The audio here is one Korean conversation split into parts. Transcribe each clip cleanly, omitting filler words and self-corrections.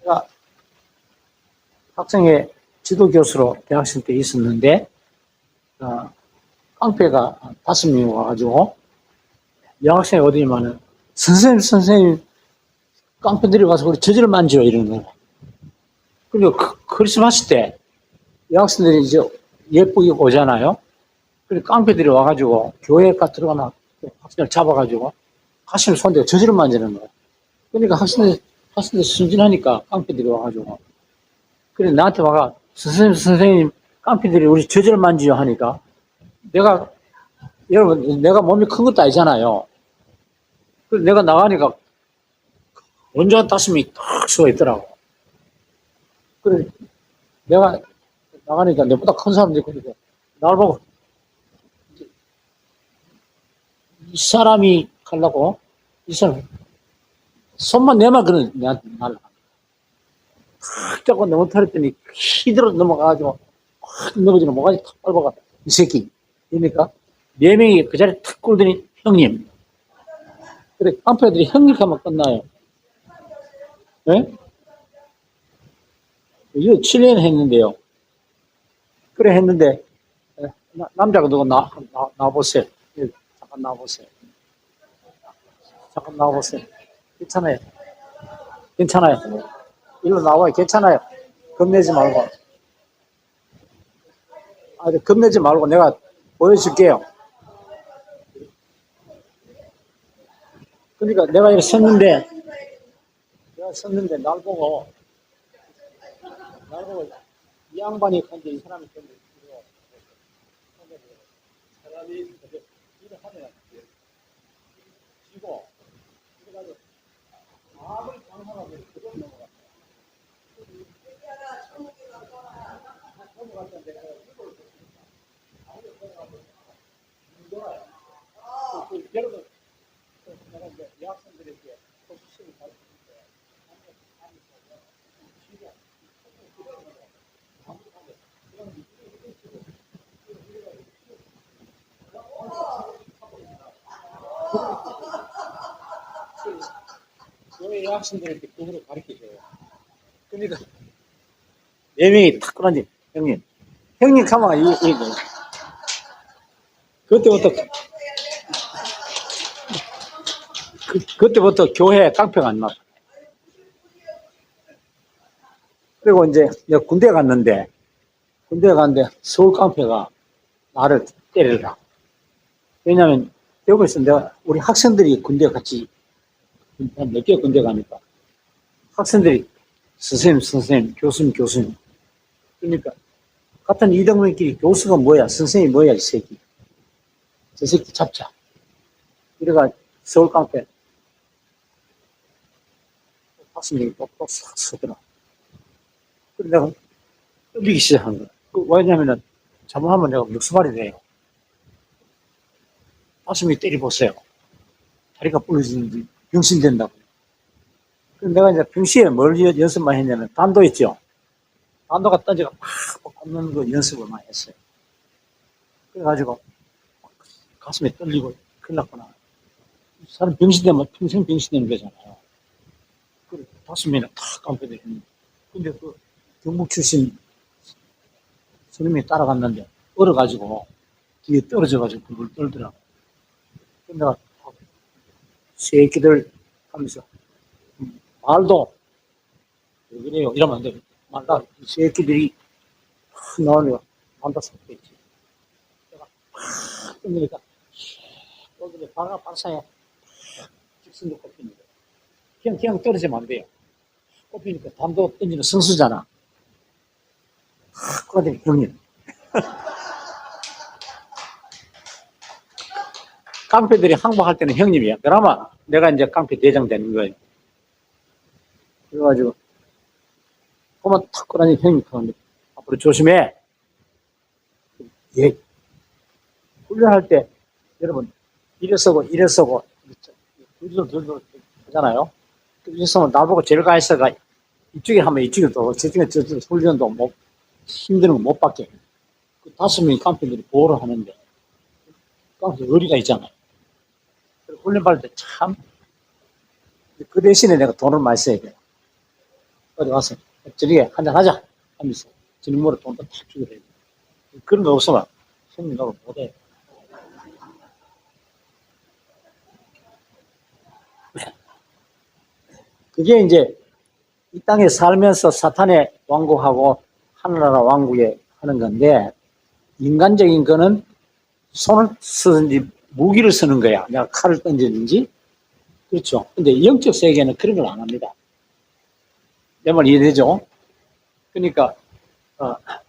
제가 학생회 지도교수로 대학생 때 있었는데, 깡패가 5명이 와가지고, 여학생이 어디냐면은, 선생님, 깡패들이 와서 우리 저지를 만져, 이러는 거예요. 그리고 크리스마스 때, 여학생들이 이제 예쁘게 오잖아요. 그리고 깡패들이 와가지고, 교회에 들어가나, 학생을 잡아가지고, 가슴을 손대고 저지를 만지는 거예요. 그러니까 학생들 순진하니까 깡패들이 와가지고, 그래, 나한테 와가, 선생님, 깡패들이 우리 저지를 만지요 하니까, 여러분, 내가 몸이 큰 것도 아니잖아요. 그래서 내가 나가니까, 온전한 따슴이 탁 서 있더라고. 그래, 내가 나가니까 내보다 큰 사람들이 그러니까, 나를 보고, 이 사람이 가려고, 이 사람, 손만 내만 그런, 내한테 날라. 탁 잡고 넘어뜨렸더니, 휘들어 넘어가가지고, 확 넘어지는 모가지 탁 밟아가, 이 새끼. 그러니까, 4명이 그 자리에 탁 굴더니, 형님. 그래, 깡패들이 형님 하면 끝나요. 예? 이거 7년 했는데요. 그래 했는데, 남자가 누구 나와보세요. 잠깐 나와보세요. 잠깐 나와보세요. 괜찮아요. 괜찮아요. 일로 나와요. 괜찮아요. 겁내지 말고. 겁내지 말고 내가 보여줄게요. 그러니까 내가 이렇게 섰는데, 날 보고, 이 양반이 간데 이 사람이 간데, 사람이 일을 하면, 지고, 그래가지고, 아무리 강하고 그런 넘어가. 넘어갔는데, 여러분, 내가 이제 여학생들에게 포지션을 가르치는데, 교회 여학생들에게 그거를 가르쳐줘요. 그러니까, 4명이 탁 끌어앉지, 형님. 형님 가만, 이거. 그때부터 교회 깡패가 안 나와. 그리고 이제 내가 군대에 갔는데 서울 깡패가 나를 때리더라. 왜냐면 대구에서 우리 학생들이 군대 같이 몇 개 군대 가니까 학생들이 선생님, 교수님. 그러니까 같은 이등병끼리 교수가 뭐야, 선생님이 뭐야, 이 새끼. 저 새끼 잡자. 이래가 서울 깡패 5명이 또싹 서더라. 그래 내가 떨리기 시작한 거야. 왜냐면은 잘못하면 내가 멱수발이 돼요. 5명이 때려보세요. 다리가 부러지는지 병신 된다고. 그래서 내가 이제 평시에 뭘 연습만 했냐면 단도 있죠. 단도가 던지가 팍 꽂는 거 연습을 많이 했어요. 그래가지고 가슴이 떨리고 큰일 났구나. 사람 병신 되면 평생 병신 되는 거잖아요. 그래 5명이나 탁 깡패들 했는데. 근데 그 경북 출신 선생님이 따라갔는데 얼어가지고 뒤에 떨어져가지고 그걸 떨더라고. 근데 내가 새끼들 하면서 말도 왜 그래요? 이러면 안 돼. 말다 이 새끼들이 나오니까 말도 섞여있지. 내가 팍 던지니까 떨어지니 발사에 직선도 꼽히는 거야. 그냥 떨어지면 안 돼요. 꼽히니까 담도 던지는 선수잖아. 그러더니 형님. 깡패들이 항복할 때는 형님이야. 그나마 내가 이제 깡패 대장 되는 거예요. 그래가지고, 그만 탁 끌어니 형님 그러는데, 앞으로 조심해. 예. 훈련할 때, 여러분, 이래 서고, 둘둘 하잖아요. 이래 서면 나보고 제일 가있어가, 이쪽에 하면 이쪽에 또, 저쪽에 훈련도 힘드는 거 못 받게. 그 5명의 깡패들이 보호를 하는데, 깡패 의리가 있잖아요. 훈련 받을 때 참, 그 대신에 내가 돈을 많이 써야 돼요. 어디 와서 저녁에 한잔 하자 하면서 저녁으로 돈도 탁 주고 그래요. 그런 거 없으면 손님 노릇 못해. 그게 이제 이 땅에 살면서 사탄의 왕국하고 하늘나라 왕국에 하는 건데, 인간적인 거는 손을 쓰든지 무기를 쓰는 거야. 내가 칼을 던지든지. 그렇죠. 근데 영적 세계는 그런 걸 안 합니다. 내 말 이해되죠? 그러니까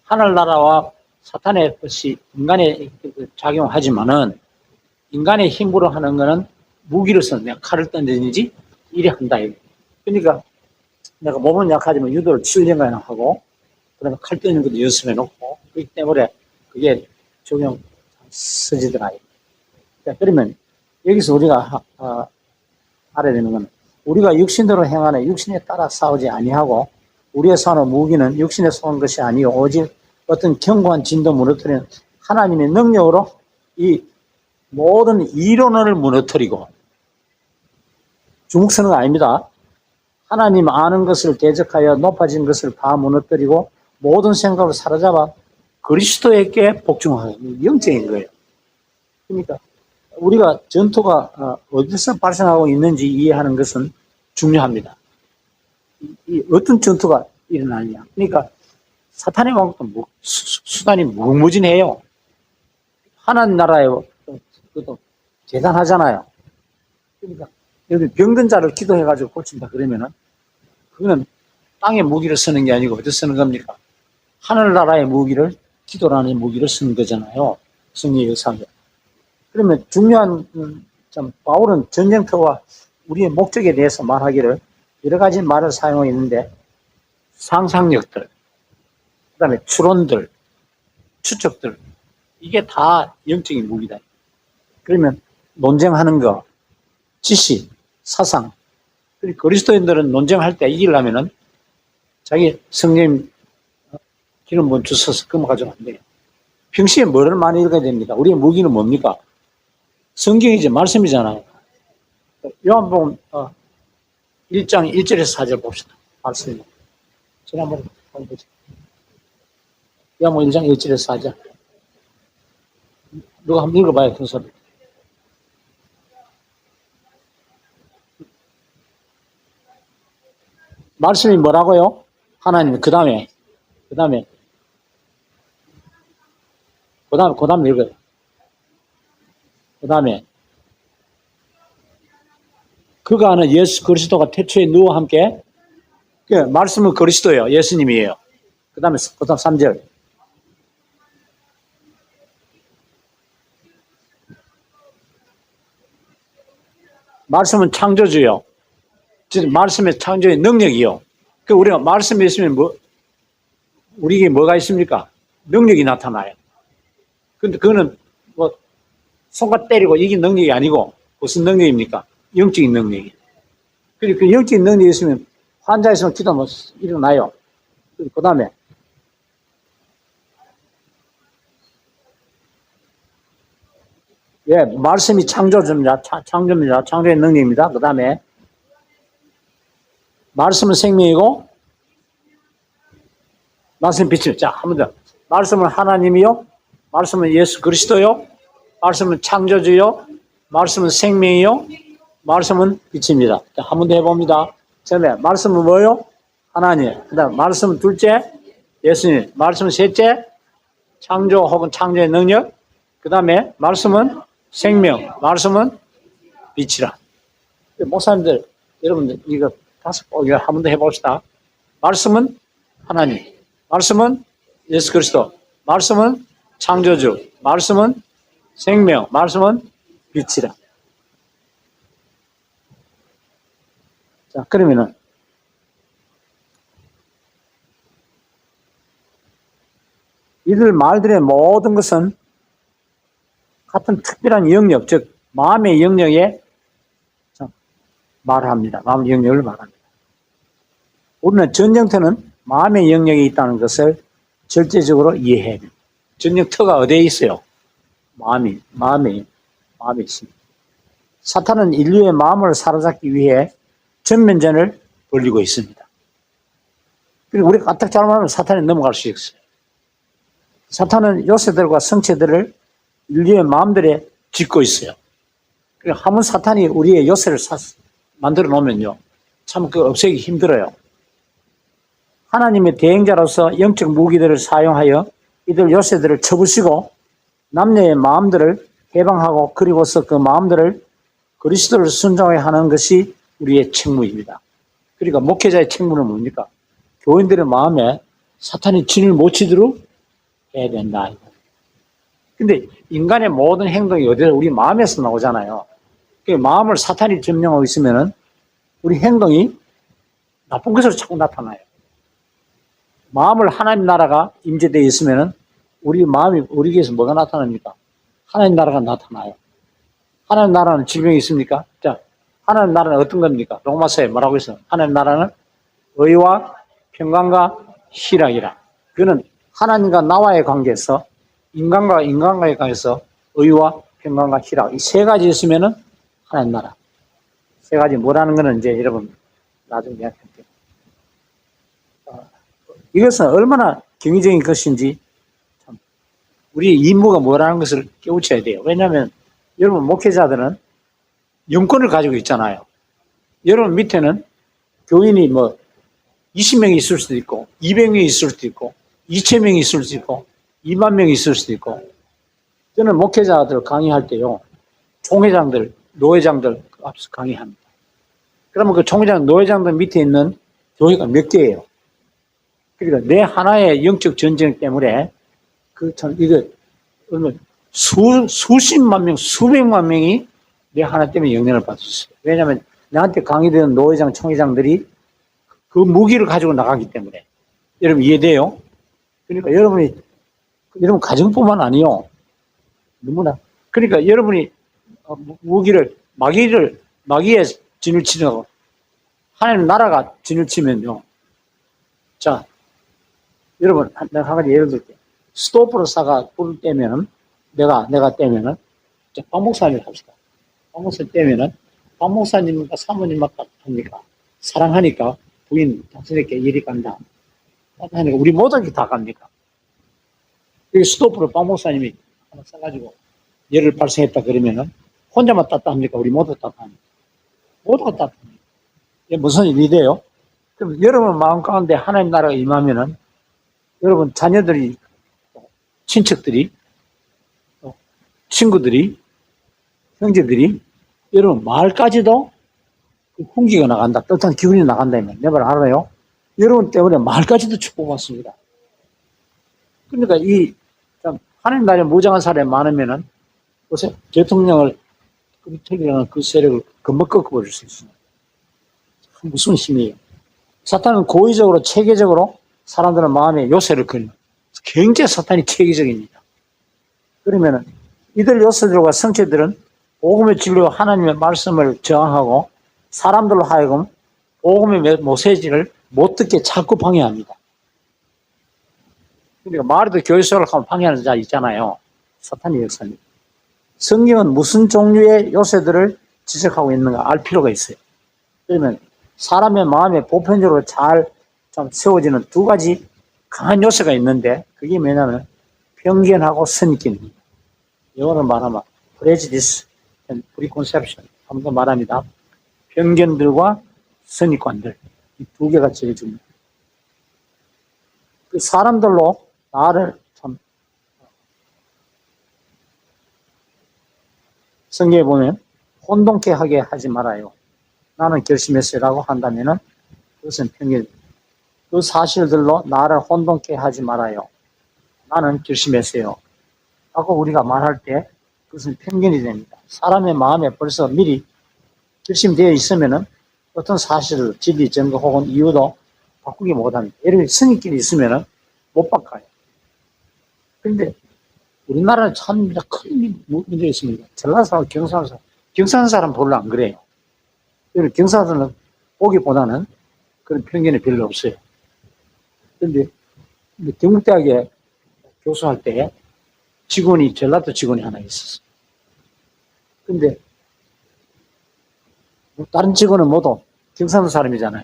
하늘나라와 사탄의 것이 인간의 작용하지만은, 인간의 힘으로 하는 거는 무기를 쓰는, 내가 칼을 던지든지 이래 한다. 그러니까 내가 몸은 약하지만 유도를 7년간 하고, 그다음에 칼 던지는 것도 연습해 놓고, 그렇기 때문에 그게 적용 서지더라. 그러면 여기서 우리가 알아야 되는 건, 우리가 육신대로 행하는, 육신에 따라 싸우지 아니하고, 우리의 사는 무기는 육신에 쏘는 것이 아니요 오직 어떤 견고한 진도 무너뜨리는 하나님의 능력으로 이 모든 이론을 무너뜨리고, 주먹 쓰는 거 아닙니다. 하나님 아는 것을 대적하여 높아진 것을 다 무너뜨리고 모든 생각을 사로잡아 그리스도에게 복종하는 영적인 거예요. 그러니까 우리가 전투가 어디서 발생하고 있는지 이해하는 것은 중요합니다. 이 어떤 전투가 일어나느냐. 그러니까 사탄의 왕국도 수단이 무궁무진해요. 하나님 나라에 그것도 대단하잖아요. 그러니까 여기 병든 자를 기도해가지고 고친다 그러면은, 그거는 땅의 무기를 쓰는 게 아니고 어디서 쓰는 겁니까? 하늘나라의 무기를, 기도라는 무기를 쓰는 거잖아요. 승리의 역사에. 그러면 중요한, 바울은 전쟁터와 우리의 목적에 대해서 말하기를 여러 가지 말을 사용하고 있는데, 상상력들, 그 다음에 추론들, 추측들, 이게 다 영적인 무기다. 그러면 논쟁하는 거, 지식, 사상. 그리고 그리스도인들은 논쟁할 때 이기려면은 자기 성령 기름 부은 주셔서 그거 가지고 안 돼요. 평시에 뭐를 많이 읽어야 됩니다. 우리의 무기는 뭡니까? 성경이지, 말씀이잖아요. 요한복음 1장 1절에서 4절 봅시다. 말씀이. 지난번에 보죠. 요한복음 1장 1절에서 4절. 누가 한번 읽어봐요, 그 소리. 말씀이 뭐라고요? 하나님. 그 다음에 읽어요. 그 다음에 그가 아는 예수 그리스도가 태초에 누구와 함께, 말씀은 그리스도예요. 예수님이에요. 그 다음 3절. 말씀은 창조주요. 말씀의 창조의 능력이요. 그 우리가 말씀이 있으면 우리에게 뭐가 있습니까? 능력이 나타나요. 근데 그거는 손과 때리고 이긴 능력이 아니고 무슨 능력입니까? 영적인 능력이에요. 그리고 그 영적인 능력이 있으면 환자 있으면 기도하면 일어나요. 그 다음에 말씀이 창조주입니다. 창조의 능력입니다. 그 다음에 말씀은 생명이고 말씀은 빛이요. 자, 한 번 더. 말씀은 하나님이요. 말씀은 예수 그리스도요. 말씀은 창조주요. 말씀은 생명이요. 말씀은 빛입니다. 자, 한 번 더 해봅니다. 처음에 말씀은 뭐요? 하나님. 그 다음 말씀은 둘째 예수님. 말씀은 셋째 창조 혹은 창조의 능력. 그 다음에 말씀은 생명. 말씀은 빛이라. 목사님들, 여러분들 이거 다섯 번 한 번 더 해봅시다. 말씀은 하나님. 말씀은 예수 그리스도. 말씀은 창조주. 말씀은 생명. 말씀은 빛이라. 자, 그러면은 이들 말들의 모든 것은 같은 특별한 영역, 즉 마음의 영역에 말합니다. 마음의 영역을 말합니다. 우리는 전쟁터는 마음의 영역에 있다는 것을 절대적으로 이해해야 됩니다. 전쟁터가 어디에 있어요? 마음에 있습니다. 사탄은 인류의 마음을 사로잡기 위해 전면전을 벌이고 있습니다. 그리고 우리가 까딱 잘못하면 사탄이 넘어갈 수 있어요. 사탄은 요새들과 성체들을 인류의 마음들에 짓고 있어요. 그러니까 한번 사탄이 우리의 요새를 만들어 놓으면요, 참 그 없애기 힘들어요. 하나님의 대행자로서 영적 무기들을 사용하여 이들 요새들을 쳐부시고 남녀의 마음들을 해방하고 그리고서 그 마음들을 그리스도를 순종하게 하는 것이 우리의 책무입니다. 그러니까 목회자의 책무는 뭡니까? 교인들의 마음에 사탄이 진을 못 치도록 해야 된다. 근데 인간의 모든 행동이 어디서 우리 마음에서 나오잖아요. 그 마음을 사탄이 점령하고 있으면은 우리 행동이 나쁜 것으로 자꾸 나타나요. 마음을 하나님 나라가 임재되어 있으면은 우리 마음이 우리에게서 뭐가 나타납니까? 하나님 나라가 나타나요. 하나님 나라는 질병이 있습니까? 자, 하나님 나라는 어떤 겁니까? 로마서에 뭐라고 했어요? 하나님 나라는 의와 평강과 희락이라. 그는 하나님과 나와의 관계에서 인간과 인간과의 관계에서 의와 평강과 희락 이 세 가지 있으면은 하나님 나라. 세 가지 뭐라는 거는 이제 여러분 나중에 이야기할게요. 이것은 얼마나 경이적인 것인지 참 우리의 임무가 뭐라는 것을 깨우쳐야 돼요. 왜냐하면 여러분 목회자들은 영권을 가지고 있잖아요. 여러분 밑에는 교인이 뭐 20명이 있을 수도 있고 200명이 있을 수도 있고 2000명이 있을 수도 있고 2만 명이 있을 수도 있고 저는 목회자들 강의할 때요. 총회장들, 노회장들 앞에서 강의합니다. 그러면 그 총회장, 노회장들 밑에 있는 교회가 몇 개예요? 그러니까 내 하나의 영적 전쟁 때문에 이거 수십만 명, 수백만 명이 내 하나 때문에 영향을 받았어요. 왜냐하면 나한테 강의되는 노회장, 총회장들이 그 무기를 가지고 나가기 때문에. 여러분 이해돼요? 그러니까 여러분 가정뿐만 아니요. 너무나. 그러니까 여러분이 마귀의 진을 치려고 하나님 나라가 진을 치면요. 자, 여러분, 내가 한 가지 예를 들게. 스토프로사가 불을 떼면은, 내가 떼면은, 박 목사님을 합시다. 박 목사님 떼면은, 박 목사님과 사모님만 합니까? 사랑하니까 부인 당신에게 일이 간다. 하니까 우리 모두에게 다 갑니까? 여기 스토프를 박 목사님이 하나 써가지고 열을 발생했다 그러면은, 혼자만 따뜻합니까? 우리 모두 따뜻합니까? 모두가 따뜻합니다. 이게 무슨 일이 돼요? 그럼 여러분 마음 가운데 하나님 나라가 임하면은, 여러분 자녀들이, 친척들이, 친구들이, 형제들이, 여러분 마을까지도 훈기가 나간다. 따뜻한 기운이 나간다면 내 말 알아요? 여러분 때문에 마을까지도 축복받습니다. 그러니까 하나님 나라에 무장한 사람이 많으면은 보세요. 대통령을 끄트리는 그 세력을 금방 꺾어버릴 수 있습니다. 무슨 힘이에요? 사탄은 고의적으로 체계적으로 사람들의 마음에 요새를 그리는 굉장히 사탄이 체계적입니다. 그러면은 이들 요새들과 성체들은 복음의 진리와 하나님의 말씀을 저항하고 사람들로 하여금 복음의 메시지를 못 듣게 자꾸 방해합니다. 그러니까 말에도 교회 속을 하면 방해하는 자 있잖아요. 사탄의 역사입니다. 성경은 무슨 종류의 요새들을 지적하고 있는가 알 필요가 있어요. 그러면 사람의 마음에 보편적으로 잘 세워지는 두 가지 강한 요새가 있는데 그게 뭐냐면 편견하고 선입견입니다. 영어로 말하면 prejudice and preconception. 한번 더 말합니다. 편견들과 선입관들. 이 두 개가 제일 중요합니다. 그 사람들로 나를 성경에 보면 혼동케 하게 하지 말아요. 나는 결심했어요라고 한다면은 그것은 편견. 그 사실들로 나를 혼동케 하지 말아요. 나는 결심했어요. 라고 우리가 말할 때 그것은 편견이 됩니다. 사람의 마음에 벌써 미리 결심되어 있으면은 어떤 사실을 진리, 증거 혹은 이유도 바꾸기 못합니다. 예를 들어 선입견이 있으면은 못 바꿔요. 그런데 우리나라는 참 큰 문제가 있습니다. 전라도 사람, 경상 사람 별로 안 그래요. 경상도는 보기보다는 그런 편견이 별로 없어요. 그런데 경북대학에 교수할 때 전라도 직원이 하나 있었어요. 근데 다른 직원은 모두 경상도 사람이잖아요.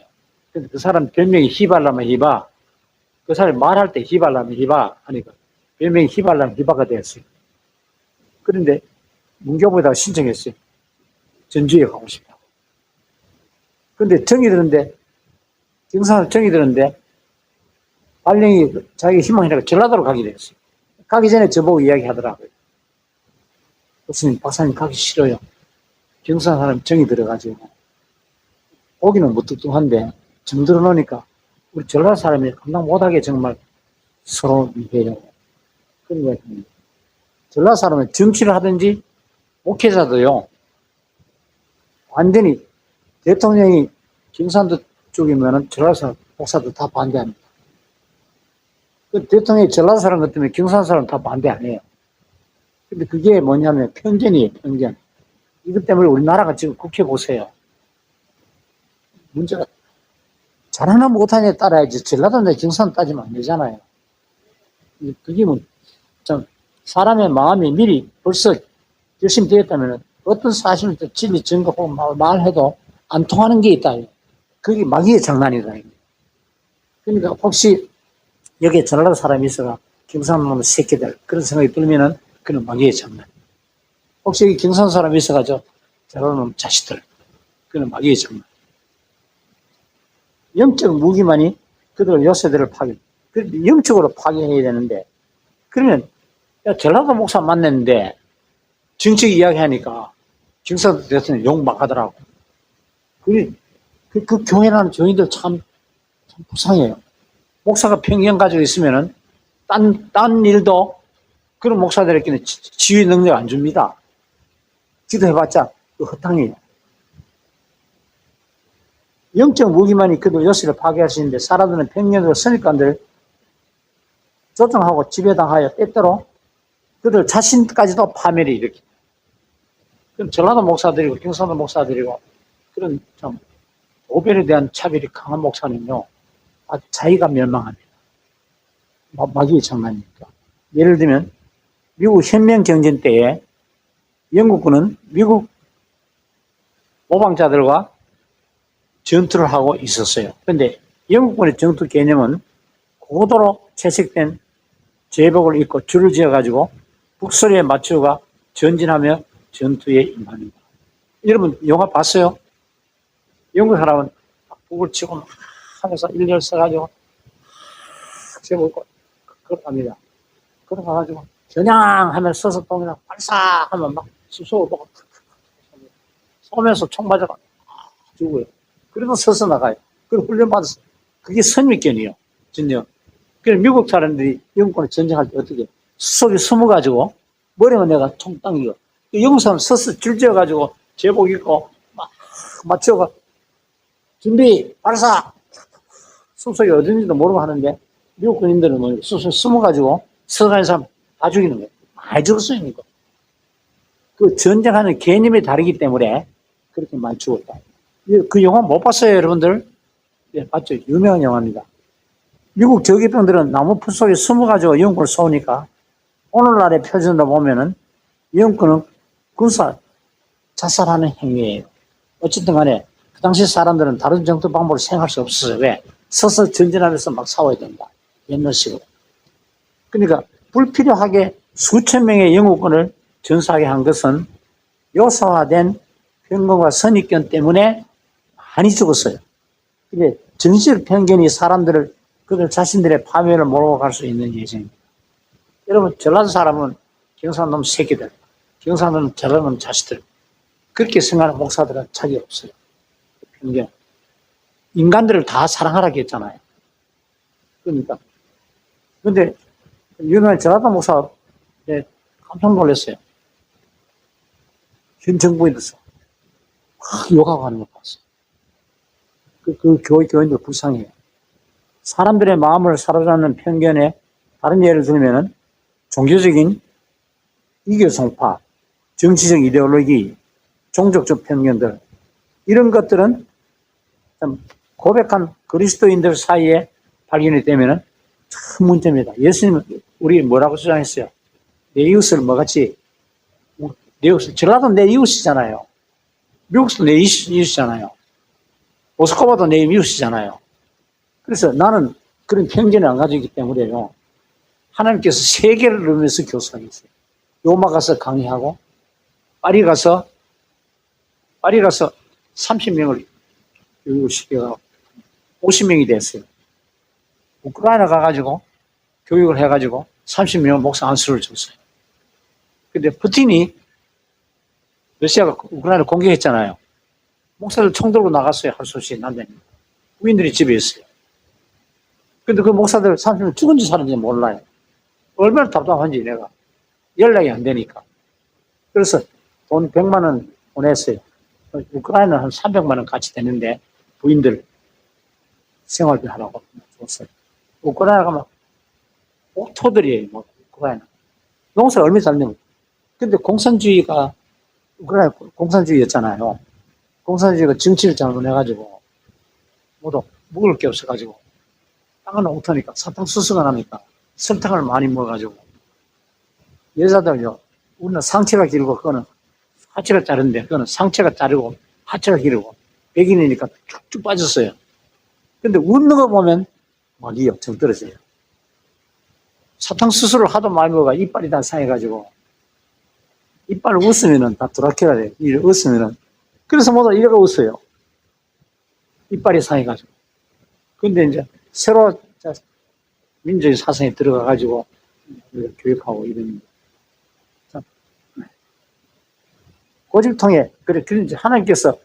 근데 그 사람 별명이 희바라면 희바, 그 사람이 말할 때 히발라면 히바 하니까 별명이 히발라면 히바가 되었어요. 그런데 문교부에다가 신청했어요. 전주에 가고 싶다고. 근데 정이 드는데, 경상도 정이 드는데, 발령이 자기 희망이라고 전라도로 가게 됐어요. 가기 전에 저보고 이야기 하더라고요. 교수님, 박사님 가기 싫어요. 경상도 사람 정이 들어가지고. 오기는 무뚝뚝한데, 정 들어놓으니까, 우리 전라도 사람이 감당 못하게 정말 서로 해요. 그런 거예요. 전라도 사람은 정치를 하든지, 목회자도요, 완전히 대통령이 경상도 쪽이면은 전라도 사람, 목사도 다 반대합니다. 그 대통령이 전라도 사람 같으면 경상도 사람 다 반대 안 해요. 근데 그게 뭐냐면 편견이에요, 편견. 이것 때문에 우리나라가 지금 국회 보세요. 문제가 잘하나 못하냐에 따라야지 전라도나 경상도 따지면 안 되잖아요. 그게 뭐 좀 사람의 마음이 미리 벌써 결심되었다면 어떤 사실을 진리 증거하고 말해도 안 통하는 게 있다. 그게 마귀의 장난이다. 그러니까 혹시 여기에 전라도 사람이 있어가 경상도 놈의 새끼들 그런 생각이 들면은 그는 마귀의 장난. 혹시 여기 경상도 사람이 있어가지고 전라도 놈 자식들 그는 마귀의 장난. 영적 무기만이 그들 요새들을 파괴. 영적으로 파괴해야 되는데 그러면 야, 전라도 목사 만났는데 정책 이야기하니까 경상도 대통령 욕 막 하더라고. 그 교회라는 교인들 참 불쌍해요. 목사가 편견 가지고 있으면은 딴 일도 그런 목사들에게는 지휘 능력 안 줍니다. 기도해봤자 그 허탕이에요. 영적 무기만이 그들 요새를 파괴할 수 있는데 사람들은 편견으로 선입관들 조종하고 지배당하여 때때로 그들 자신까지도 파멸이 일으킵니다. 그럼 전라도 목사들이고 경상도 목사들이고 그런 좀 오별에 대한 차별이 강한 목사는요, 자기가 멸망합니다. 마귀의 장난이니까. 예를 들면 미국 혁명경전 때에 영국군은 미국 모방자들과 전투를 하고 있었어요. 그런데 영국군의 전투 개념은 고도로 채색된 제복을 입고 줄을 지어가지고 북소리에 맞추어가 전진하며 전투에 임합니다. 여러분 영화 봤어요? 영국 사람은 북을 치고 막 하면서 일렬 써가지고 제복 입고 걸어갑니다. 걸어가가지고 겨냥하면 서서 동이랑 발사하면 막 숲속을 보고 쏘면서 총 맞아가 죽어요. 그래도 서서 나가요. 그리고 훈련받았어요. 그게 선입견이에요. 전혀. 그래서 미국 사람들이 영국군에 전쟁할 때 어떻게 숲속에 숨어가지고 머리만 내가 총 당기고 영국 사람 서서 줄지어가지고 제복 입고 막 맞춰가 준비 발사 숲속에 어딘지도 모르고 하는데 미국 군인들은 뭐 숲속에 숨어가지고 서가는 사람 다 죽이는 거예요. 많이 죽었어요. 이거. 그 전쟁하는 개념이 다르기 때문에 그렇게 많이 죽었다. 그 영화 못 봤어요, 여러분들? 네, 봤죠? 유명한 영화입니다. 미국 저기병들은 나무 풀 속에 숨어가지고 영국을 쏘니까 오늘날의 표준으로 보면은 영국은 군사 자살하는 행위예요. 어쨌든 간에 그 당시 사람들은 다른 정도 방법을 생각할 수 없어요. 왜? 서서 전진하면서 막 싸워야 된다. 옛날식으로. 그러니까 불필요하게 수천 명의 영국군을 전사하게 한 것은 요사화된 편견과 선입견 때문에 많이 죽었어요. 근데 정치적 편견이 사람들을 그들 자신들의 파멸을 몰고 갈 수 있는 예정입니다. 여러분 전라도 사람은 경상도 놈 새끼들, 경상도는 전라도 놈 자식들 그렇게 생각하는 목사들은 자기 없어요. 편견. 인간들을 다 사랑하라고 했잖아요. 그러니까 근데 유명한 전라도 목사 깜짝 놀랐어요. 현 정부에 대해서 막 욕하고 하는 거 봤어요. 그 교인들 불쌍해요. 사람들의 마음을 사로잡는 편견에 다른 예를 들면은 종교적인 이교성파, 정치적 이데올로기, 종족적 편견들 이런 것들은 좀 고백한 그리스도인들 사이에 발견이 되면은 큰 문제입니다. 예수님은 우리 뭐라고 주장했어요? 내 이웃을 뭐같이 내 이웃을 전라도 내 이웃이잖아요. 미국도 내 이웃이잖아요. 모스크바도 내 이웃이잖아요. 그래서 나는 그런 편견을 안 가지고 있기 때문에요. 하나님께서 세계를 누르면서 교수하겠어요. 로마 가서 강의하고 파리 가서 30명을 교육을 시켜서 50명이 됐어요. 우크라이나 가가지고 교육을 해가지고 30명 목사 안수를 줬어요. 근데 푸틴이 러시아가 우크라이나 공격했잖아요. 목사들 총 들고 나갔어요. 할 수 없이 난다니. 부인들이 집에 있어요. 근데 그 목사들 30명 죽은지 사는지 몰라요. 얼마나 답답한지 내가. 연락이 안 되니까. 그래서 돈 100만 원 보냈어요. 우크라이나는 한 300만 원 같이 되는데 부인들 생활비 하라고 줬어요. 우크라이나 가면 옥토들이에요. 뭐 우크라이나. 농사 얼마 잘 되면. 근데 공산주의가 우크라이나 공산주의였잖아요. 공산주의가 정치를 잘못해가지고 모두 먹을 게 없어가지고 땅은 옥토니까 사탕수수가 나니까 설탕을 많이 먹어가지고 여자들요. 우리는 상체가 길고 그거는 하체가 자른데 그거는 상체가 자르고 하체가 길고 백인이니까 쭉쭉 빠졌어요. 근데 웃는 거 보면 막이 엄청 떨어져요. 사탕수수를 하도 많이 먹어가 이빨이 다 상해가지고 이빨을 웃으면은 다 드라큘라 돼요. 이를 웃으면은 그래서 모두 이래가 웃어요. 이빨이 상해가지고. 근데 이제 새로 민주주의 사상에 들어가가지고 교육하고 이런 고집통에 그래 이제 하나님께서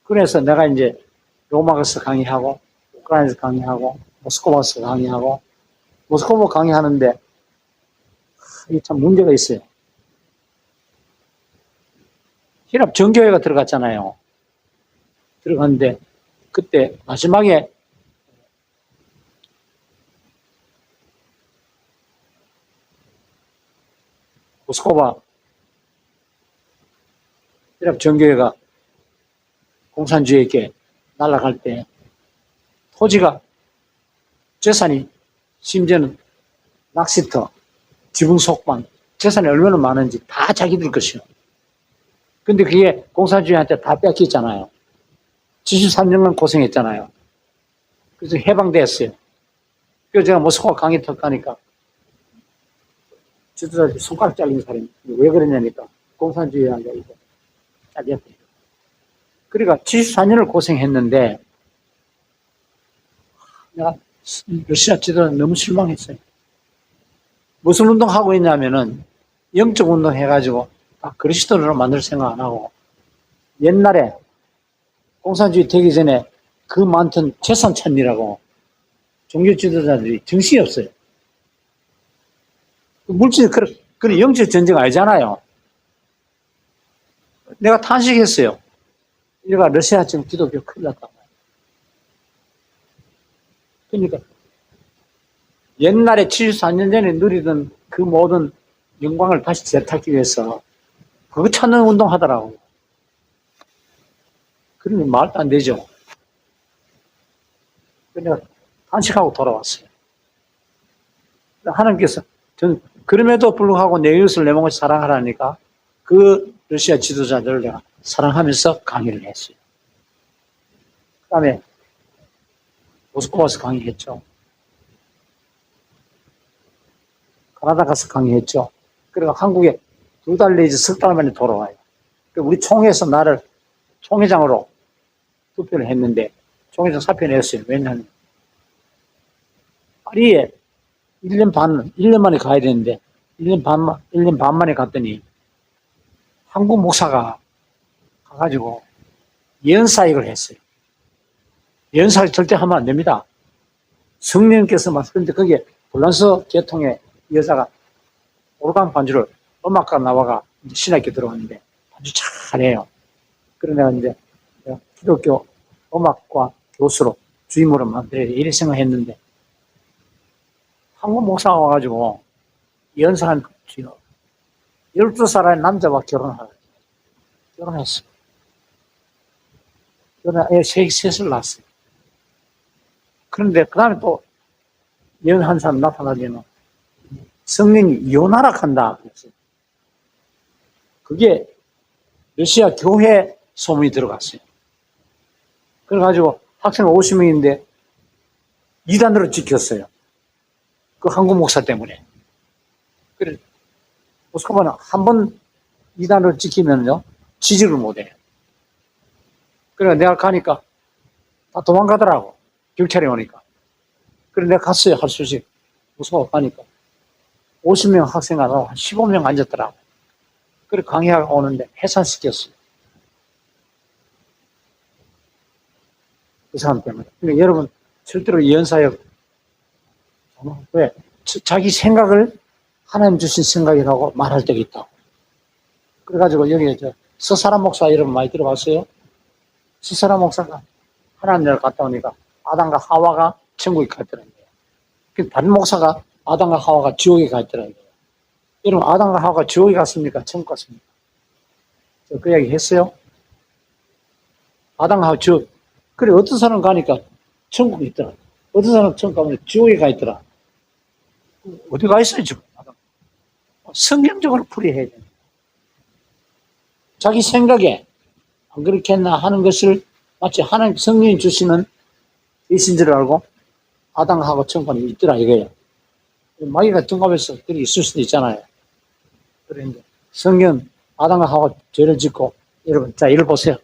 그래서 내가 이제 로마 가서 강의하고 우크라이나에서 강의하고 모스크바에서 강의하고 모스크바 강의하는데 이게 참 문제가 있어요. 히랍 정교회가 들어갔잖아요. 들어갔는데 그때 마지막에 모스크바 히랍 정교회가 공산주의에게 날아갈 때 토지가 재산이 심지어는 낚시터, 지붕 속방 재산이 얼마나 많은지 다 자기들 것이요. 근데 그게 공산주의한테 다 뺏겼잖아요. 73년간 고생했잖아요. 그래서 해방됐어요. 그래서 제가 모스크바 강의 턱 가니까 지도자들이 손가락 잘린 사람이 왜 그러냐니까 공산주의한테 이거 잘렸대요. 그러니까 74년을 고생했는데 내가 러시아 지도자는 너무 실망했어요. 무슨 운동하고 있냐면은 영적 운동 해가지고 그리스도를 만들 생각 안 하고 옛날에 공산주의 되기 전에 그 많던 재산 찾느라고 종교 지도자들이 정신이 없어요. 물질 그런 영적 전쟁 아니잖아요. 내가 탄식했어요. 이래가 러시아 지금 기독교 큰일 났다고. 그러니까 옛날에 74년 전에 누리던 그 모든 영광을 다시 되찾기 위해서 그거 찾는 운동 하더라고요. 그러면 말도 안 되죠. 그러니까 탄식하고 돌아왔어요. 하나님께서 저는 그럼에도 불구하고 내 이웃을 내 몸을 사랑하라니까 그 러시아 지도자들을 내가 사랑하면서 강의를 했어요. 그 다음에 모스크바에서 강의했죠. 가나다 가서 강의했죠. 그리고 한국에 2달 내지 석 달 만에 돌아와요. 우리 총회에서 나를 총회장으로 투표를 했는데 총회장 사표 냈어요. 왜냐하면 파리에 1년 만에 가야 되는데 1년 반 만에 갔더니 한국 목사가 가가지고 예언사역을 했어요. 예언사역 절대 하면 안 됩니다. 성령께서 그런데 거기에 불란서 계통의 여자가 오르간 반주를 음악가 나와가 신학교 들어왔는데 아주 잘해요. 그러나 이제 기독교 음악과 교수로 주임으로 만들어야 이래 생각했는데 한국 목사가 와가지고 연사한 12살의 남자와 결혼했어요. 애 셋을 낳았어요. 그런데 그 다음에 또 연한 사람 나타나면 성령이 이혼하라 한다 그랬어요. 그게 러시아 교회 소문이 들어갔어요. 그래가지고 학생 50명인데 이단으로 찍혔어요. 그 한국 목사 때문에. 그래, 모스크바는 한 번 이단으로 찍히면요, 지지를 못해요. 그래, 내가 가니까 다 도망가더라고. 경찰이 오니까. 그래, 내가 갔어요, 할 수씩. 모스크바 가니까. 50명 학생 하고 한 15명 앉았더라고. 그래, 강의하고 오는데 해산시켰어요. 그 사람 때문에. 그러니까 여러분, 절대로 예언사역, 왜? 자기 생각을 하나님 주신 생각이라고 말할 때가 있다고. 그래가지고 여기 서사람 목사 여러분 많이 들어봤어요? 서사람 목사가 하나님 나라를 갔다 오니까 아담과 하와가 천국에 가 있더라는 거예요. 다른 목사가 아담과 하와가 지옥에 가 있더라는 거예요. 여러분, 아담과 하와가 지옥에 갔습니까? 천국 갔습니까? 그 이야기 했어요? 아담과 하와 지옥. 그래, 어떤 사람 가니까 천국에 있더라. 어떤 사람 천국 가면 지옥에 가 있더라. 어디 가 있어요, 지금? 성경적으로 풀이해야 됩니다. 자기 생각에 안 그렇겠나 하는 것을 마치 하나님 성령이 주시는 이신 줄 알고 아담하고 천국에 있더라 이거예요. 마귀가 둔갑해서 그렇게 있을 수도 있잖아요. 그런데 성경 아담과 하와 죄를 짓고 여러분 자 이를 보세요.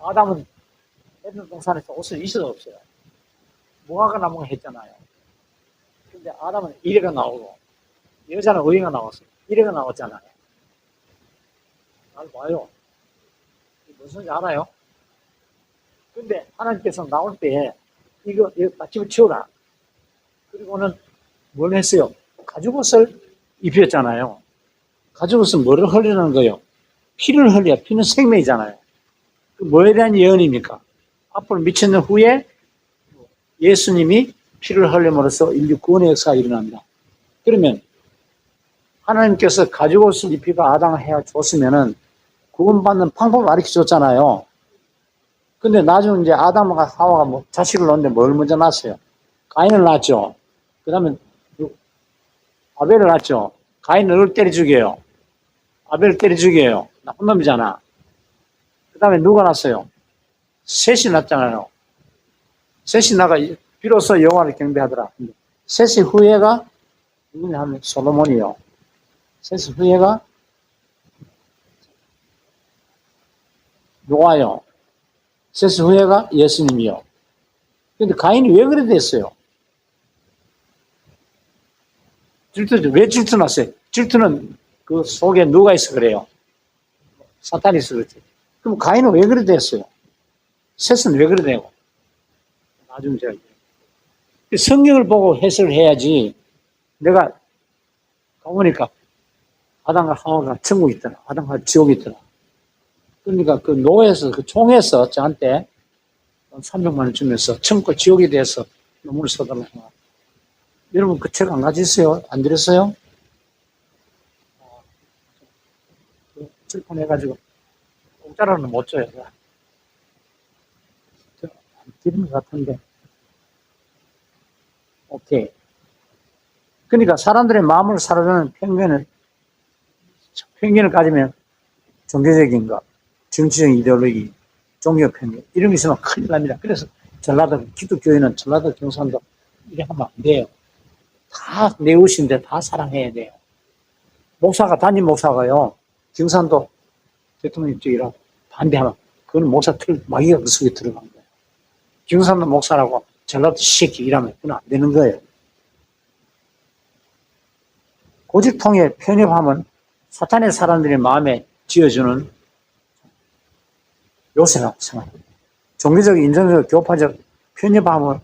아담은 에덴 동산에서 옷을 입을 수 없어요. 무화과 나무가 했잖아요. 근데 아담은 이래가 나오고 여자는 의가 나왔어요. 이래가 나왔잖아요. 잘 봐요. 무슨 소리인지 알아요? 근데 하나님께서 나올 때 이거 다 집어치워라. 그리고는 뭘 했어요? 가죽옷을 입혔잖아요. 가죽옷은 뭐를 흘리는 거예요? 피를 흘려야 피는 생명이잖아요. 그 뭐에 대한 예언입니까? 앞으로 미천년 후에 예수님이 피를 흘림으로써 인류 구원의 역사가 일어납니다. 그러면 하나님께서 가죽옷을 입히고 아담을 해야 줬으면은 구원받는 방법을 가르쳐 줬잖아요. 근데 나중에 이제 아담과 하와가 뭐 자식을 낳는데 뭘 먼저 낳았어요? 가인을 낳았죠. 그 다음에 아벨을 낳았죠. 가인을 늘 때려 죽여요. 아벨을 때려 죽여요. 나쁜 놈이잖아. 그 다음에 누가 낳았어요? 셋이 낳았잖아요. 셋이 나가 비로소 여호와를 경배하더라. 셋의 후예가 누구냐 하면 솔로몬이요. 셋의 후예가 노아요. 셋의 후예가 예수님이요. 근데 가인이 왜 그래 됐어요? 질투죠. 왜 질투났어요? 질투는 그 속에 누가 있어 그래요? 사탄이 있어 그렇지. 그럼 가인은 왜 그래 됐어요? 셋은 왜 그래 되고? 나중에 제가 성경을 보고 해석을 해야지. 내가 가보니까 아담과 하와가 천국에 있더라. 아담과 지옥에 있더라. 그러니까 그 노예에서 그 총에서 저한테 300만 원 주면서 천국 지옥에 대해서 논문을 써달라고. 여러분 그 책 안 가지세요? 안 드렸어요? 출판해가지고 공짜로는 못 줘요. 안 드린 것 같은데. 오케이. 그러니까 사람들의 마음을 사로잡는 편견을 가지면 종교적인 것, 정치적 이데올로기, 종교 편견 이런 게 있으면 큰일 납니다. 그래서 전라도 기독교인은 전라도 경상도 이렇게 하면 안 돼요. 다 내 옷인데 다 사랑해야 돼요. 목사가 담임 목사가요. 경상도 대통령 쪽이라 반대하면 그건 목사 마귀가 그 속에 들어간 거예요. 경상도 목사라고 전라도 시새끼 이라면 그건 안 되는 거예요. 고집통에 편협하면 사탄의 사람들의 마음에 지어주는 요새라고 생각합니다. 종교적, 인종적, 교파적 편협함을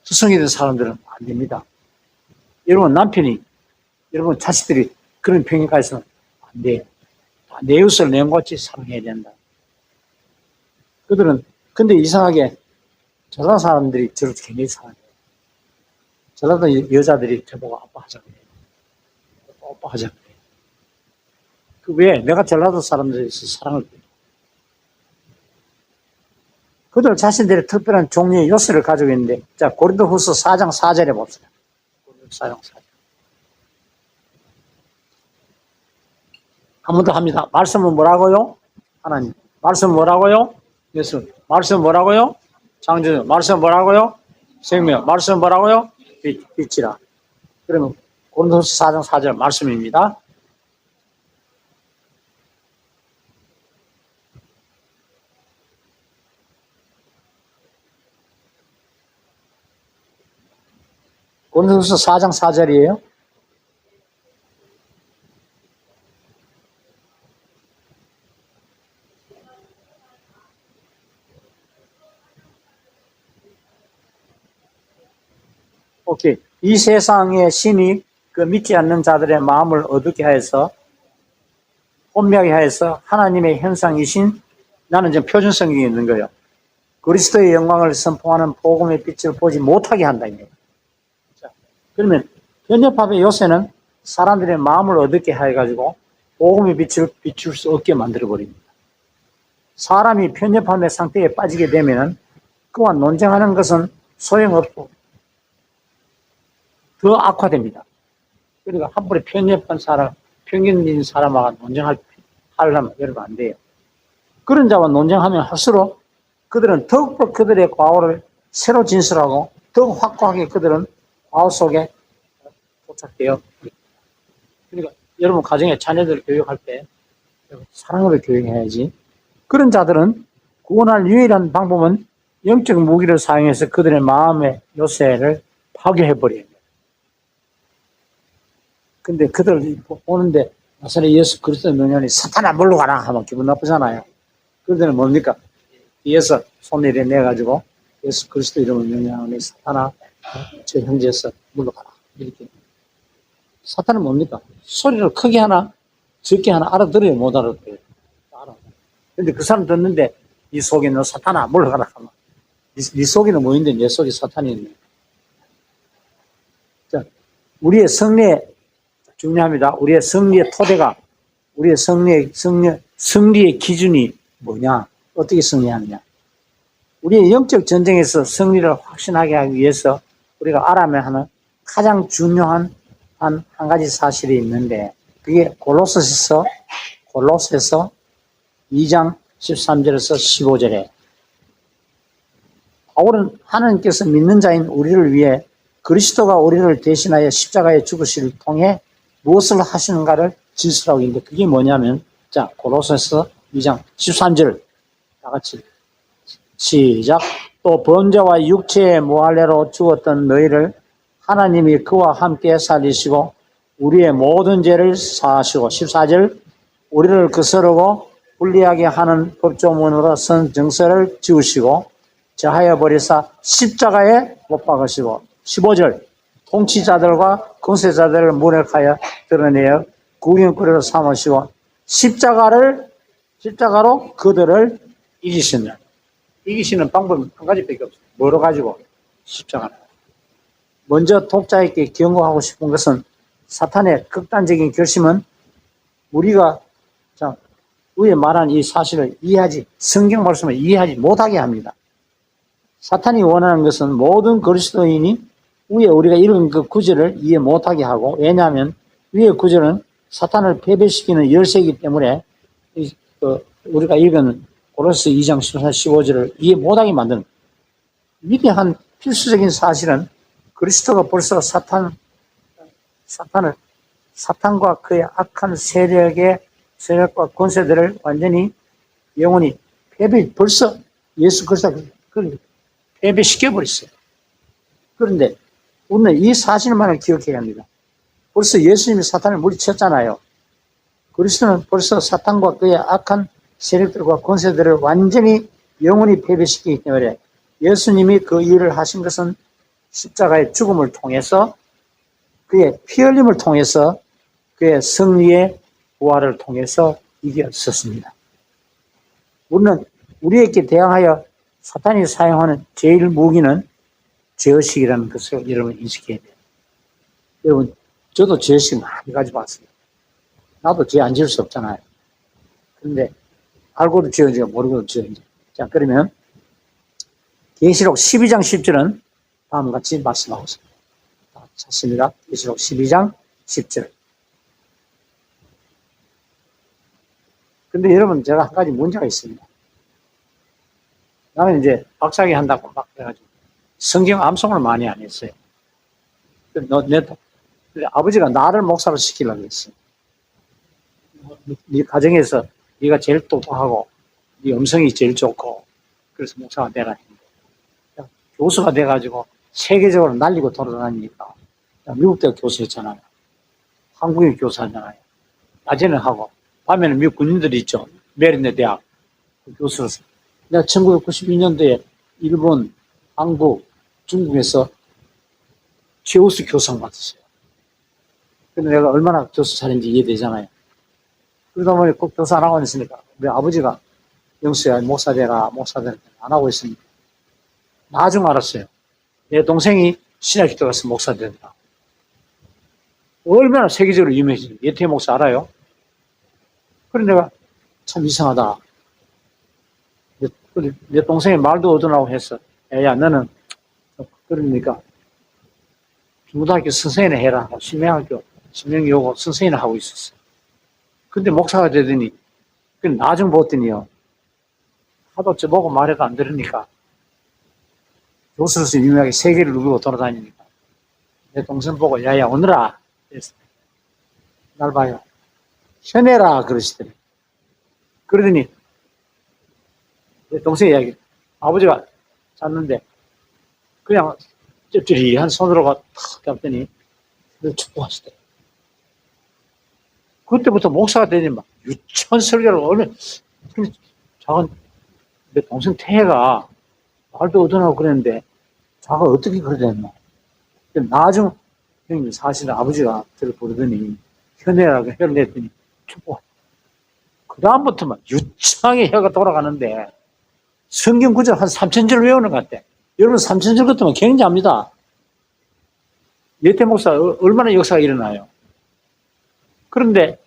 수성이 된 사람들은 안 됩니다. 여러분 남편이, 여러분 자식들이 그런 편견가 있으면 안 돼요. 내 이웃을 내 몸같이 사랑해야 된다. 그들은 근데 이상하게 전라도 사람들이 저를 굉장히 사랑해요. 전라도 여자들이 저보고 아빠 하자고 해요. 오빠 하자고 해요. 그 왜? 내가 전라도 사람들에서 사랑을 받아요. 그들 자신들의 특별한 종류의 요소를 가지고 있는데, 자, 고린도후서 4장 4절에 봅시다. 4장 4절. 한 번 더 합니다. 말씀은 뭐라고요? 하나님. 말씀은 뭐라고요? 예수. 말씀은 뭐라고요? 창조, 말씀 뭐라고요? 생명. 말씀 뭐라고요? 빛이라. 그러면 고린도서 4장 4절 말씀입니다. 고린도서 4장 4절이에요. 오케이. 이 세상의 신이 그 믿지 않는 자들의 마음을 어둡게 하여서 혼미하게 하여서 하나님의 형상이신, 나는 지금 표준 성경에 있는 거예요. 그리스도의 영광을 선포하는 복음의 빛을 보지 못하게 한다. 자, 그러면 편협함의 요새는 사람들의 마음을 어둡게 해가지고 복음의 빛을 비출 수 없게 만들어버립니다. 사람이 편협함의 상태에 빠지게 되면 그와 논쟁하는 것은 소용없고 더 악화됩니다. 그러니까 한 번에 편협한 사람, 평균적인 사람하고 논쟁하려면 여러분 안 돼요. 그런 자와 논쟁하면 할수록 그들은 더욱더 그들의 과오를 새로 진술하고 더욱 확고하게 그들은 과오 속에 도착되어. 그러니까 여러분 가정에 자녀들 교육할 때 사랑으로 교육해야지. 그런 자들은 구원할 유일한 방법은 영적 무기를 사용해서 그들의 마음의 요새를 파괴해버려요. 근데 그들 보는데 나사렛 예수 그리스도의 명령이 사탄아 물러가라 하면 기분 나쁘잖아요. 그들은 뭡니까? 뒤에서 손을 내가지고 예수 그리스도 이름을 명령하니 사탄아 저 형제에서 물러가라 이렇게. 사탄은 뭡니까? 소리를 크게 하나 적게 하나 알아들어요, 못 알아들어요? 알아. 근데 그 사람 듣는데 이 속에 너 사탄아 물러가라 하면 네 속에는 뭐 있는데 내 속에 사탄이 있네. 자, 우리의 승리에 중요합니다. 우리의 승리의 토대가, 우리의 승리의 기준이 뭐냐? 어떻게 승리하느냐? 우리의 영적 전쟁에서 승리를 확신하게 하기 위해서 우리가 알아야 하는 가장 중요한 한 가지 사실이 있는데, 그게 골로새서 2장 13절에서 15절에 바울은 하나님께서 믿는 자인 우리를 위해 그리스도가 우리를 대신하여 십자가에 죽으시를 통해 무엇을 하시는가를 진술하고 있는데, 그게 뭐냐면, 자, 골로새서 2장 13절 다 같이 시작. 또 범죄와 육체의 모할례로 죽었던 너희를 하나님이 그와 함께 살리시고 우리의 모든 죄를 사하시고, 14절, 우리를 거스르고 불리하게 하는 법조문으로 선 정서를 지우시고 저하여 버리사 십자가에 못 박으시고, 15절, 통치자들과 권세자들을 무력하여 드러내어 구경거리로 삼으시고 십자가로 그들을 이기시는. 이기시는 방법은 한 가지밖에 없어요. 뭐로 가지고? 십자가로. 먼저 독자에게 경고하고 싶은 것은 사탄의 극단적인 결심은 우리가 위에 말한 이 사실을 성경 말씀을 이해하지 못하게 합니다. 사탄이 원하는 것은 모든 그리스도인이 위에 우리가 읽은 그 구절을 이해 못하게 하고, 왜냐하면 위에 구절은 사탄을 패배시키는 열쇠이기 때문에 우리가 읽은 고린도서 2장 14, 15절을 이해 못하게 만드는, 위대한 필수적인 사실은 그리스도가 벌써 사탄과 그의 악한 세력과 권세들을 완전히 영원히 벌써 예수 그리스도가 패배시켜버렸어요. 그런데 우리는 이 사실만을 기억해야 합니다. 벌써 예수님이 사탄을 물리쳤잖아요. 그리스도는 벌써 사탄과 그의 악한 세력들과 권세들을 완전히 영원히 패배시키기 때문에 예수님이 그 일을 하신 것은 십자가의 죽음을 통해서, 그의 피 흘림을 통해서, 그의 승리의 부활을 통해서 이겼었습니다. 우리는 우리에게 대항하여 사탄이 사용하는 제일 무기는 죄의식이라는 것을 여러분 인식해야 돼요. 여러분, 저도 죄의식 많이 가지고 왔어요. 나도 죄 안 지을 수 없잖아요. 그런데 알고도 지은지 모르고도 지은지. 자, 그러면 계시록 12장 10절은 다음과 같이 말씀하고 있습니다. 찾습니다. 계시록 12장 10절. 근데 여러분, 제가 한 가지 문제가 있습니다. 나는 이제 박사학위 한다고 막 그래가지고 성경 암송을 많이 안 했어요. 아버지가 나를 목사로 시키려고 했어요. 네 가정에서 네가 제일 똑똑하고 네 음성이 제일 좋고 그래서 목사가 되라 했는데 교수가 돼가지고 세계적으로 날리고 돌아다니니까 미국대 교수였잖아요. 한국에 교수하잖아요. 낮에는 하고 밤에는 미국 군인들이 있죠. 메릴랜드 대학 교수로서. 내가 1992년도에 일본, 한국, 중국에서 최우수 교수상 받았어요. 근데 내가 얼마나 교수 잘했는지 이해되잖아요. 그러다 보니 꼭 교수 안 하고 있으니까 우리 아버지가 영수야 목사 되라 안 하고 있으니까 나중 알았어요. 내 동생이 신학기도 가서 목사 된다. 얼마나 세계적으로 유명해지는 예태 목사 알아요? 그래 내가 참 이상하다. 내 동생이 말도 얻어나고 했어. 야 너는 그러니까 중고등학교 선생이나 해라. 신명학교 신명기 오고 선생이나 하고 있었어. 근데 목사가 되더니 나중 봤더니요. 하도 저보고 말해도 안 들으니까 교수로서 유명하게 세계를 누비고 돌아다니니까 내 동생 보고 야야 오너라 그랬어. 날 봐요. 현애라 그러시더니 그러더니 내 동생 이야기 아버지가 잤는데 그냥 찝찝한 손으로가 탁 잡더니 축복하시더래. 그때부터 목사가 되니 막 유치원 설교를 어느 작은 내 동생 태혜가 말도 얻어나고 그랬는데 자가 어떻게 그래 됐나. 나중 형님 사실은 아버지가 저를 부르더니 현애라고 혀를 냈더니 축복. 그 다음부터 막 유창하게 혀가 돌아가는데 성경 구절 한 3,000절 외우는 것 같아. 여러분 3,000절 같으면 굉장합니다. 예태 목사 얼마나 역사가 일어나요. 그런데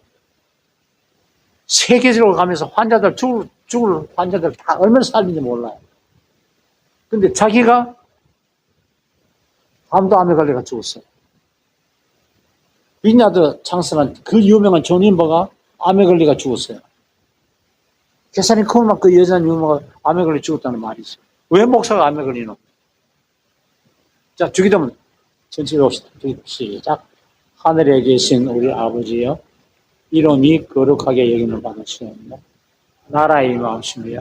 세계적으로 가면서 환자들 죽을 환자들 다 얼마나 살는지 몰라요. 근데 자기가 암도 암에 걸려가 죽었어요. 빈야드 창설한 그 유명한 존 윈버가 암에 걸려가 죽었어요. 계산이 크면 그 여자 유머가 암에 걸려 죽었다는 말이 있어요. 왜 목사가 암에 걸리노? 자, 주기도문 전체 봅시다. 시작. 하늘에 계신 우리 아버지여, 이름이 거룩하게 여김을 받으시옵며 나라의 임하옵시며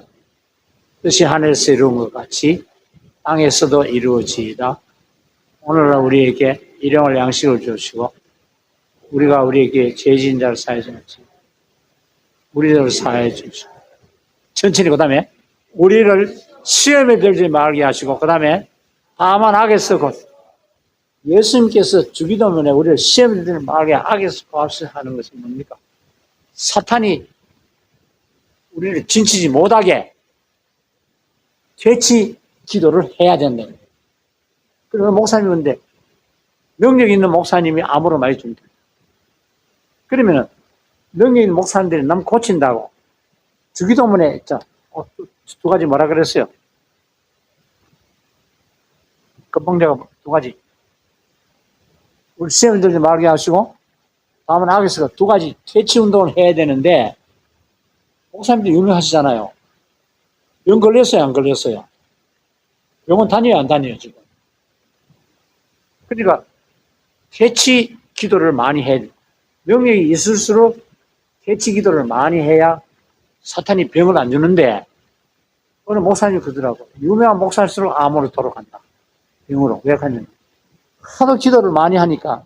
뜻이 하늘에서 이루은 것 같이 땅에서도 이루어지이다. 오늘은 우리에게 일용할 양식을 주시고 우리가 우리에게 죄진 자를 사하여 주시고 우리를 사하여 주시고 천천히 그 다음에 우리를 시험에 들지 말게 하시고 그 다음에 다만 악에서 곧 예수님께서 주기도문에 우리를 시험에 들지 말게 악에서 구하시는 것은 뭡니까? 사탄이 우리를 진치지 못하게 퇴치 기도를 해야 된다. 그래서 목사님인데 능력 있는 목사님이 암으로 많이 줍니다. 그러면은 능력 있는 목사님들이 남 고친다고 주기도문에 두 가지 뭐라 그랬어요? 금방제가 두 가지. 우리 시험 들지 말게 하시고 다음은 악에서 두 가지 퇴치 운동을 해야 되는데 목사님들 유명하시잖아요. 병 걸렸어요? 안 걸렸어요? 병원 다녀요? 안 다녀요? 지금? 그러니까 퇴치 기도를 많이 해야 돼요. 명령이 있을수록 퇴치 기도를 많이 해야 사탄이 병을 안 주는데 어느 목사님이 그러더라고. 유명한 목사일수록 암으로 돌아간다. 병으로. 왜 그러냐면 하도 기도를 많이 하니까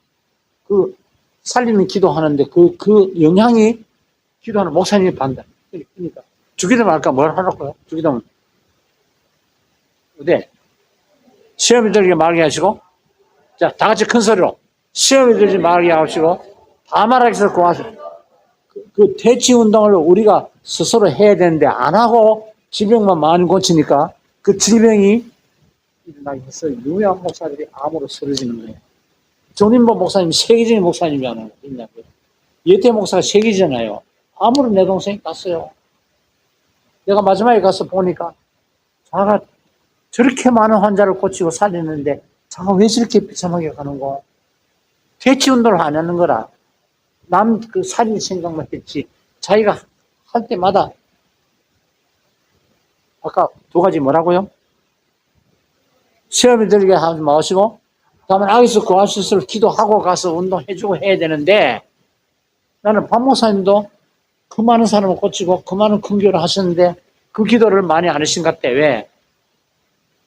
그 살리는 기도하는데 그 영향이 기도하는 목사님이 받는다. 그러니까 주기도문 할까 뭘 하라고요? 주기도문. 네. 시험에 들게 말게 하시고 자, 다 같이 큰 소리로 시험에 들지 말게 하시고 다말하게서 구하시고 그 퇴치 운동을 우리가 스스로 해야 되는데 안 하고 질병만 많이 고치니까 그 질병이 일어나게 해서 유명한 목사들이 암으로 쓰러지는 거예요. 존인보 목사님 세계적인 목사님이잖아요. 예태 목사가 세계잖아요. 암으로 내 동생이 갔어요. 내가 마지막에 가서 보니까 자가 저렇게 많은 환자를 고치고 살리는데 자가 왜 저렇게 비참하게 가는 거? 퇴치 운동을 안 하는 거라. 남 그 살릴 생각만 했지. 자기가 할 때마다 아까 두 가지 뭐라고요? 시험이 들게 하지 마시고, 다음에 악에서 구하시스를 기도하고 가서 운동해주고 해야 되는데, 나는 박 목사님도 그 많은 사람을 고치고 그 많은 큰 기도를 하셨는데 그 기도를 많이 안 하신 것 같아. 왜?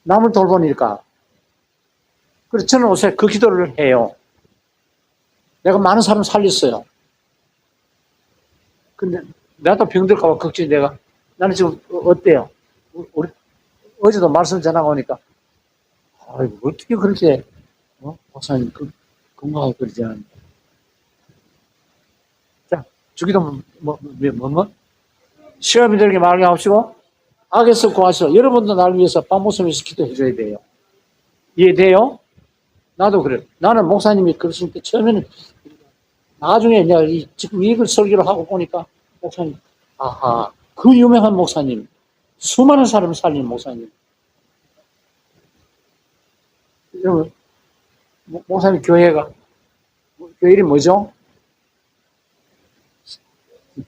남을 돌보니까. 그래서 저는 요새 그 기도를 해요. 내가 많은 사람 살렸어요. 근데 나도 병들까봐 걱정이 내가, 나는 지금 어때요? 우리 어제도 말씀 전하고 오니까, 아이고, 어떻게 그렇게, 목사님, 건강하고 그러지 않은데. 자, 주기도 시험이 들게 말게 하시고, 악에서 구하시오. 여러분도 나를 위해서 밤목숨에서 기도해 줘야 돼요. 이해돼요? 나도 그래. 나는 목사님이 그러실 때 처음에는, 나중에 내가 지금 이걸 설교를 하고 보니까, 목사님, 아하, 그 유명한 목사님, 수많은 사람을 살린 목사님. 여러분, 목사님 교회가, 교회 이름이 뭐죠?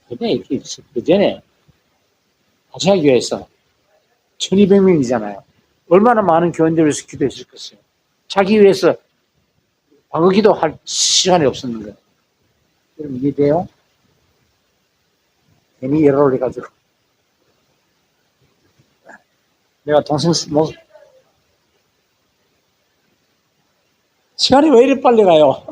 그 전에, 아시아교회에서 1200명이잖아요. 얼마나 많은 교인들을 위해서 기도했을 것이에요. 자기 위해서 방어 기도할 시간이 없었는데. 여러분, 이해돼요? 괜히 예를 올려가지고. 내가 동생, 시간이 왜 이리 빨리 가요?